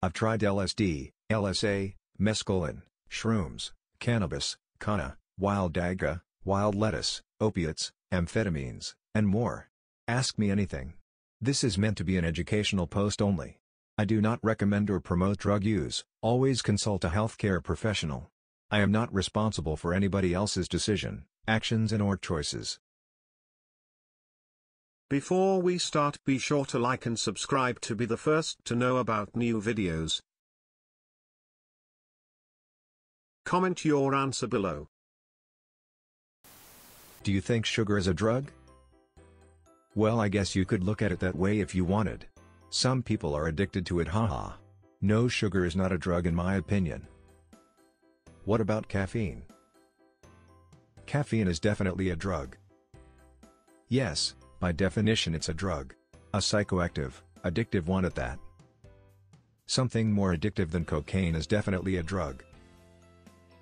I've tried LSD, LSA, mescaline, shrooms, cannabis, canna, wild daga, wild lettuce, opiates, amphetamines, and more. Ask me anything. This is meant to be an educational post only. I do not recommend or promote drug use. Always consult a healthcare professional. I am not responsible for anybody else's decision, actions and/or choices. Before we start, be sure to like and subscribe to be the first to know about new videos. Comment your answer below. Do you think sugar is a drug? Well, I guess you could look at it that way if you wanted. Some people are addicted to it, haha. No, sugar is not a drug in my opinion. What about caffeine? Caffeine is definitely a drug. Yes, by definition it's a drug. A psychoactive, addictive one at that. Something more addictive than cocaine is definitely a drug.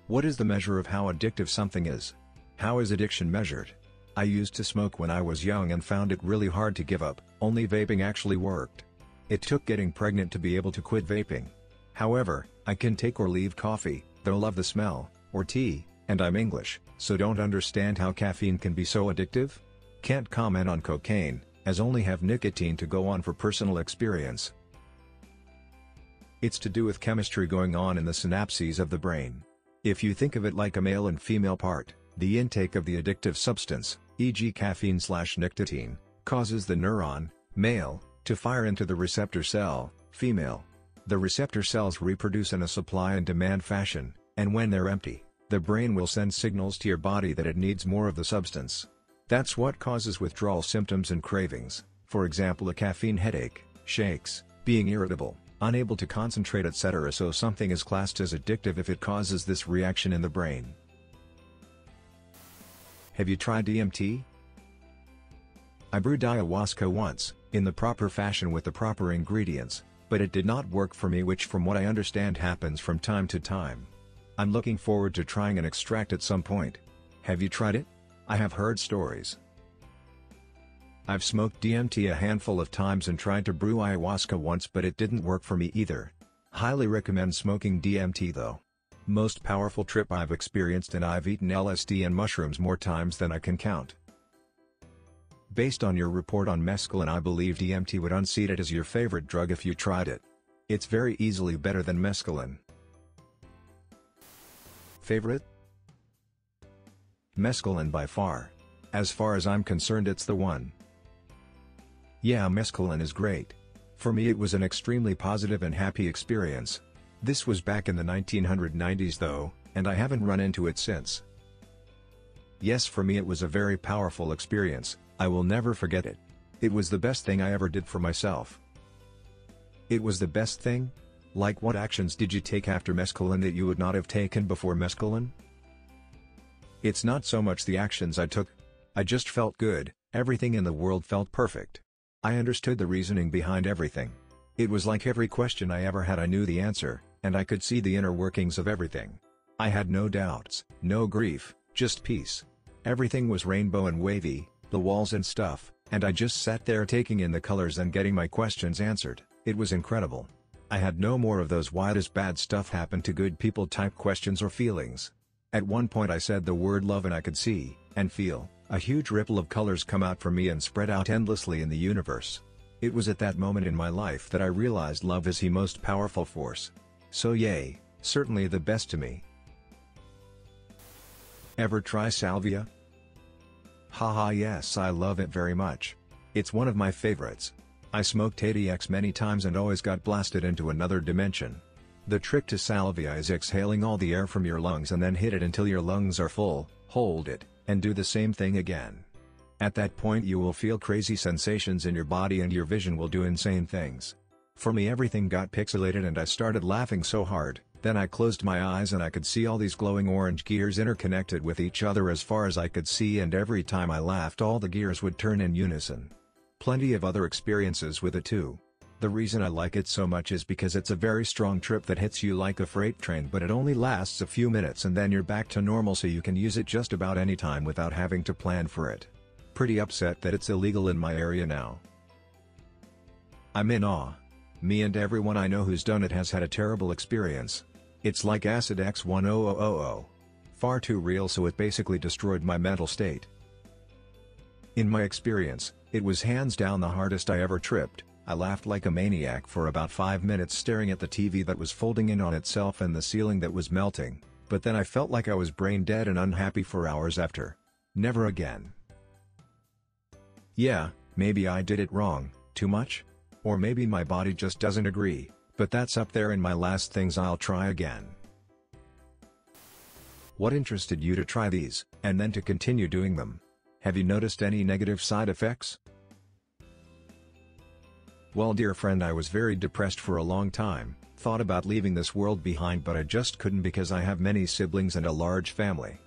What is the measure of how addictive something is? How is addiction measured? I used to smoke when I was young and found it really hard to give up. Only vaping actually worked. It took getting pregnant to be able to quit vaping. However, I can take or leave coffee, though love the smell, or tea, and I'm English, so don't understand how caffeine can be so addictive? Can't comment on cocaine, as only have nicotine to go on for personal experience. It's to do with chemistry going on in the synapses of the brain. If you think of it like a male and female part, the intake of the addictive substance, e.g. caffeine/nicotine, causes the neuron, male, to fire into the receptor cell, female. The receptor cells reproduce in a supply and demand fashion, and when they're empty, the brain will send signals to your body that it needs more of the substance. That's what causes withdrawal symptoms and cravings, for example a caffeine headache, shakes, being irritable, unable to concentrate, etc. So something is classed as addictive if it causes this reaction in the brain. Have you tried DMT? I brewed ayahuasca once, in the proper fashion with the proper ingredients, but it did not work for me, which from what I understand happens from time to time. I'm looking forward to trying an extract at some point. Have you tried it? I have heard stories. I've smoked DMT a handful of times and tried to brew ayahuasca once, but it didn't work for me either. Highly recommend smoking DMT though. Most powerful trip I've experienced, and I've eaten LSD and mushrooms more times than I can count. Based on your report on mescaline, I believe DMT would unseat it as your favorite drug if you tried it. It's very easily better than mescaline. Favorite? Mescaline by far. As far as I'm concerned, it's the one. Yeah, mescaline is great. For me it was an extremely positive and happy experience. This was back in the 1990s though, and I haven't run into it since. Yes, for me it was a very powerful experience. I will never forget it. It was the best thing I ever did for myself. It was the best thing? Like what actions did you take after mescaline that you would not have taken before mescaline? It's not so much the actions I took. I just felt good, everything in the world felt perfect. I understood the reasoning behind everything. It was like every question I ever had I knew the answer, and I could see the inner workings of everything. I had no doubts, no grief, just peace. Everything was rainbow and wavy, the walls and stuff, and I just sat there taking in the colors and getting my questions answered. It was incredible. I had no more of those "why does bad stuff happen to good people" type questions or feelings. At one point I said the word love and I could see, and feel, a huge ripple of colors come out from me and spread out endlessly in the universe. It was at that moment in my life that I realized love is the most powerful force. So yay, certainly the best to me. Ever try salvia? Haha, yes, I love it very much. It's one of my favorites. I smoked ADX many times and always got blasted into another dimension. The trick to salvia is exhaling all the air from your lungs and then hit it until your lungs are full, hold it, and do the same thing again. At that point you will feel crazy sensations in your body and your vision will do insane things. For me everything got pixelated and I started laughing so hard, then I closed my eyes and I could see all these glowing orange gears interconnected with each other as far as I could see, and every time I laughed all the gears would turn in unison. Plenty of other experiences with it too. The reason I like it so much is because it's a very strong trip that hits you like a freight train, but it only lasts a few minutes and then you're back to normal, so you can use it just about any time without having to plan for it. Pretty upset that it's illegal in my area now. I'm in awe. Me and everyone I know who's done it has had a terrible experience. It's like acid X1000. Far too real, so it basically destroyed my mental state. In my experience, it was hands down the hardest I ever tripped. I laughed like a maniac for about 5 minutes staring at the TV that was folding in on itself and the ceiling that was melting, but then I felt like I was brain dead and unhappy for hours after. Never again. Yeah, maybe I did it wrong, too much? Or maybe my body just doesn't agree, but that's up there in my last things I'll try again. What interested you to try these, and then to continue doing them? Have you noticed any negative side effects? Well, dear friend, I was very depressed for a long time, thought about leaving this world behind, but I just couldn't because I have many siblings and a large family.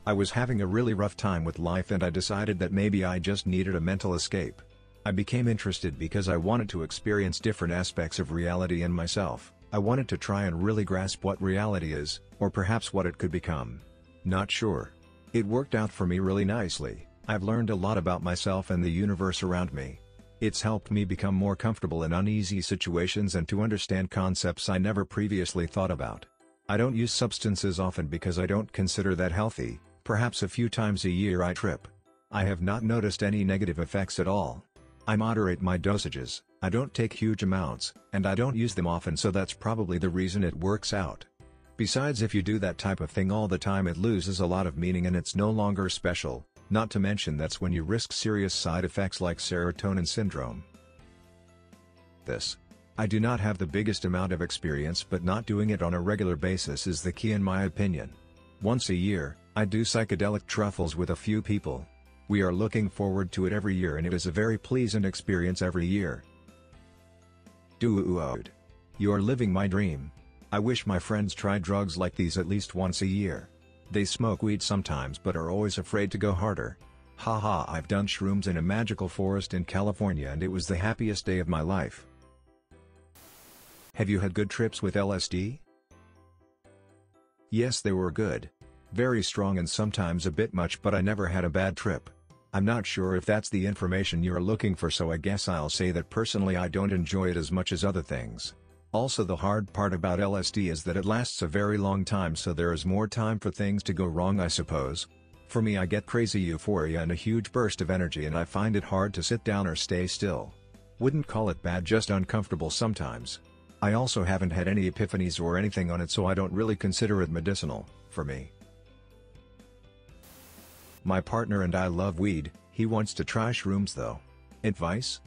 I was having a really rough time with life and I decided that maybe I just needed a mental escape. I became interested because I wanted to experience different aspects of reality and myself. I wanted to try and really grasp what reality is, or perhaps what it could become. Not sure. It worked out for me really nicely. I've learned a lot about myself and the universe around me. It's helped me become more comfortable in uneasy situations and to understand concepts I never previously thought about. I don't use substances often because I don't consider that healthy. Perhaps a few times a year I trip. I have not noticed any negative effects at all. I moderate my dosages, I don't take huge amounts, and I don't use them often, so that's probably the reason it works out. Besides, if you do that type of thing all the time, it loses a lot of meaning and it's no longer special, not to mention that's when you risk serious side effects like serotonin syndrome. I do not have the biggest amount of experience, but not doing it on a regular basis is the key in my opinion. Once a year, I do psychedelic truffles with a few people. We are looking forward to it every year and it is a very pleasant experience every year. Dude. You're living my dream. I wish my friends tried drugs like these at least once a year. They smoke weed sometimes but are always afraid to go harder. Haha, I've done shrooms in a magical forest in California and it was the happiest day of my life. Have you had good trips with LSD? Yes, they were good. Very strong and sometimes a bit much, but I never had a bad trip. I'm not sure if that's the information you're looking for, so I guess I'll say that personally I don't enjoy it as much as other things. Also, the hard part about LSD is that it lasts a very long time, so there is more time for things to go wrong, I suppose. For me, I get crazy euphoria and a huge burst of energy and I find it hard to sit down or stay still. Wouldn't call it bad, just uncomfortable sometimes. I also haven't had any epiphanies or anything on it, so I don't really consider it medicinal, for me. My partner and I love weed, he wants to try shrooms though. Advice?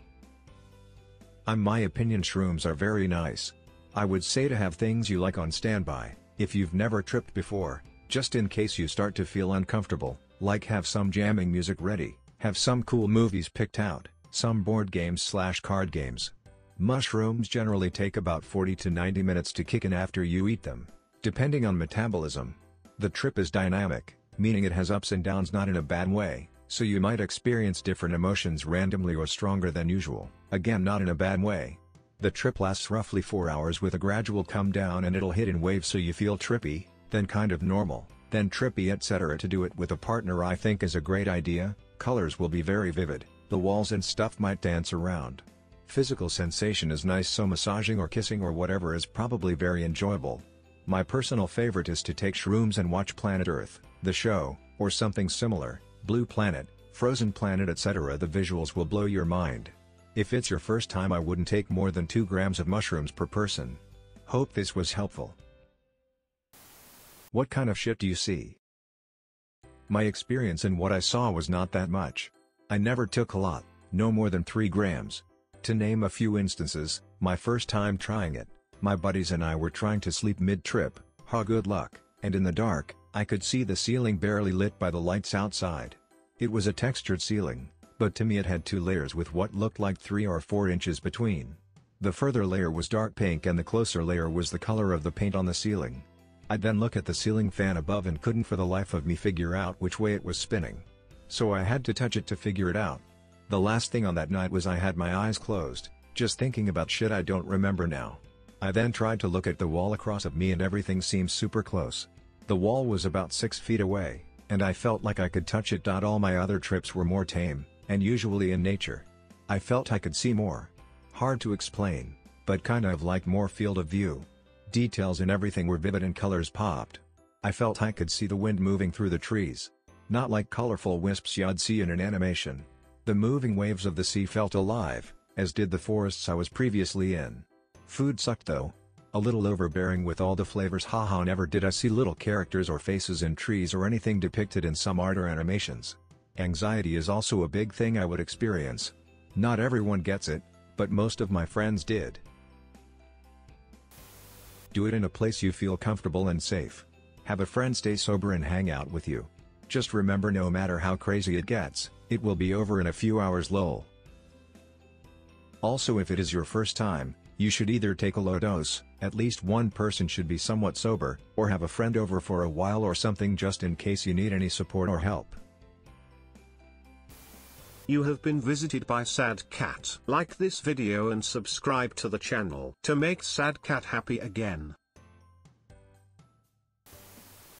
My opinion, shrooms are very nice. I would say to have things you like on standby, if you've never tripped before, just in case you start to feel uncomfortable, like have some jamming music ready, have some cool movies picked out, some board games/card games. Mushrooms generally take about 40 to 90 minutes to kick in after you eat them, depending on metabolism. The trip is dynamic, meaning it has ups and downs, not in a bad way, so you might experience different emotions randomly or stronger than usual, again not in a bad way. The trip lasts roughly 4 hours with a gradual come down and it'll hit in waves, so you feel trippy, then kind of normal, then trippy, etc. To do it with a partner I think is a great idea. Colors will be very vivid, the walls and stuff might dance around. Physical sensation is nice, so massaging or kissing or whatever is probably very enjoyable. My personal favorite is to take shrooms and watch Planet Earth, the show, or something similar, Blue Planet, Frozen Planet, etc. The visuals will blow your mind. If it's your first time, I wouldn't take more than 2 grams of mushrooms per person. Hope this was helpful. What kind of shit do you see? My experience and what I saw was not that much. I never took a lot, no more than 3 grams. To name a few instances, my first time trying it, my buddies and I were trying to sleep mid-trip, good luck, and in the dark, I could see the ceiling barely lit by the lights outside. It was a textured ceiling, but to me it had 2 layers with what looked like 3 or 4 inches between. The further layer was dark pink and the closer layer was the color of the paint on the ceiling. I'd then look at the ceiling fan above and couldn't for the life of me figure out which way it was spinning. So I had to touch it to figure it out. The last thing on that night was I had my eyes closed, just thinking about shit I don't remember now. I then tried to look at the wall across of me and everything seemed super close. The wall was about 6 feet away, and I felt like I could touch it. All my other trips were more tame, and usually in nature. I felt I could see more. Hard to explain. but kind of like more field of view. Details in everything were vivid and colors popped. I felt I could see the wind moving through the trees. Not like colorful wisps you'd see in an animation. The moving waves of the sea felt alive, as did the forests I was previously in. Food sucked though. A little overbearing with all the flavors. Haha, never did I see little characters or faces in trees or anything depicted in some art or animations. Anxiety is also a big thing I would experience. Not everyone gets it, but most of my friends did. Do it in a place you feel comfortable and safe. Have a friend stay sober and hang out with you. Just remember, no matter how crazy it gets, it will be over in a few hours. Lol. Also, if it is your first time, you should either take a low dose, at least one person should be somewhat sober, or have a friend over for a while or something just in case you need any support or help. You have been visited by Sad Cat. Like this video and subscribe to the channel to make Sad Cat happy again.